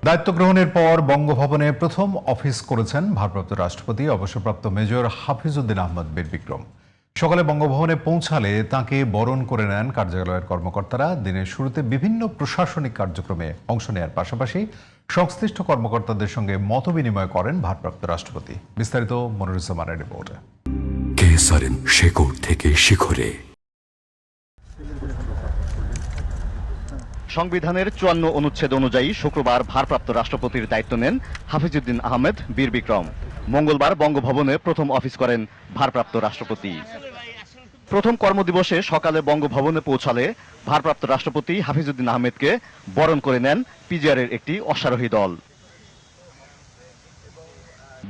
দায়িত্ব গ্রহণের পর বঙ্গভবনে প্রথম অফিস করেছেন ভারপ্রাপ্ত রাষ্ট্রপতি অবসরপ্রাপ্ত মেজর হাফিজউদ্দিন আহমেদ বীর বিক্রম। সকালে বঙ্গভবনে পৌঁছালে তাকে বরণ করে নেন কার্যালয়ের কর্মকর্তারা। দিনের শুরুতে বিভিন্ন প্রশাসনিক কার্যক্রমে অংশ নেওয়ার পাশাপাশি সংশ্লিষ্ট কর্মকর্তাদের সঙ্গে মতবিনিময় করেন ভারপ্রাপ্ত রাষ্ট্রপতি। বিস্তারিত মনিরুজ্জামানের রিপোর্টে। কেসারেন শেকড় থেকে শিখরে। সংবিধানের ৫৪ অনুচ্ছেদ অনুযায়ী শুক্রবার ভারপ্রাপ্ত রাষ্ট্রপতির দায়িত্ব নেন হাফিজউদ্দিন আহমেদ বীর বিক্রম। মঙ্গলবার বঙ্গভবনে প্রথম অফিস করেন ভারপ্রাপ্ত রাষ্ট্রপতি। প্রথম কর্মদিবসে সকালে বঙ্গভবনে পৌঁছালে ভারপ্রাপ্ত রাষ্ট্রপতি হাফিজউদ্দিন আহমেদকে বরণ করে নেন পিজিআরের একটি অশ্বারোহী দল।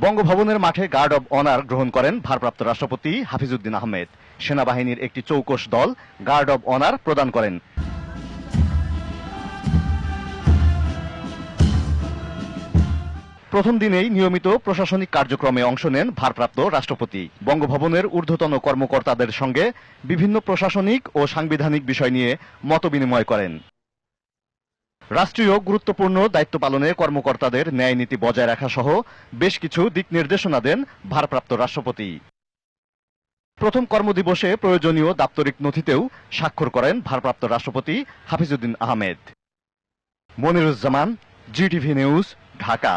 বঙ্গভবনের মাঠে গার্ড অব অনার গ্রহণ করেন ভারপ্রাপ্ত রাষ্ট্রপতি হাফিজউদ্দিন আহমেদ। সেনাবাহিনীর একটি চৌকস দল গার্ড অব অনার প্রদান করেন। প্রথম দিনেই নিয়মিত প্রশাসনিক কার্যক্রমে অংশ নেন ভারপ্রাপ্ত রাষ্ট্রপতি। বঙ্গভবনের ঊর্ধ্বতন কর্মকর্তাদের সঙ্গে বিভিন্ন প্রশাসনিক ও সাংবিধানিক বিষয় নিয়ে মতবিনিময় করেন। রাষ্ট্রীয় গুরুত্বপূর্ণ দায়িত্ব পালনে কর্মকর্তাদের ন্যায় নীতি বজায় রাখা সহ বেশ কিছু দিক নির্দেশনা দেন ভারপ্রাপ্ত রাষ্ট্রপতি। প্রথম কর্মদিবসে প্রয়োজনীয় দাপ্তরিক নথিতেও স্বাক্ষর করেন ভারপ্রাপ্ত রাষ্ট্রপতি হাফিজউদ্দিন আহমেদ। Moniruzzaman, GTV news, Dhaka.